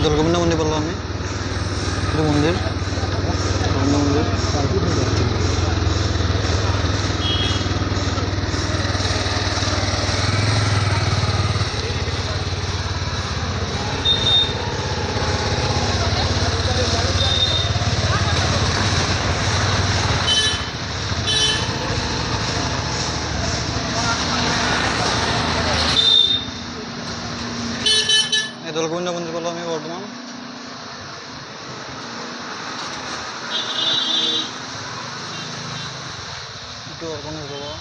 দৌলগোবিন্দ মন্দির বললাম আমি, এটা মন্দির, মন্দির। এই দৌলগোবিন্দ মন্দির বললাম আমি বর্ধমান। একটু অর্পণের বাবা,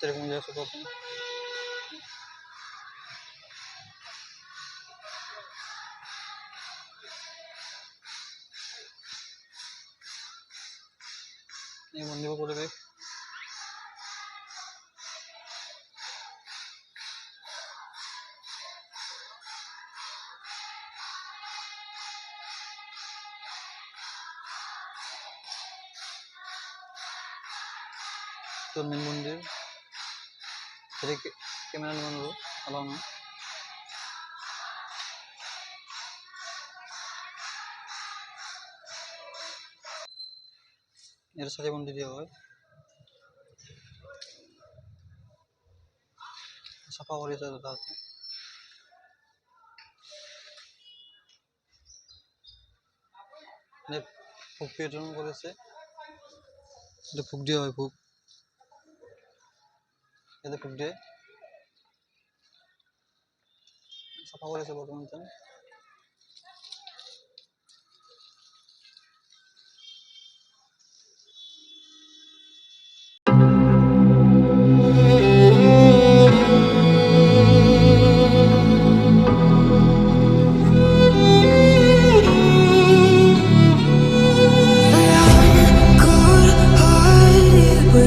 এরকম জায়গা প্রথম এই মন্দির পরিবেশ। মেন মন্দির, ক্যামেরা নিবানো আলাও না। এর সাথে মন্দির দেওয়া হয়, সাফা করেছে তাতে ফুক পেটন করেছে, এটা ফুক দেওয়া হয়, ফুক এতে ফুক দিয়ে সাফা করেছে বর্তমান।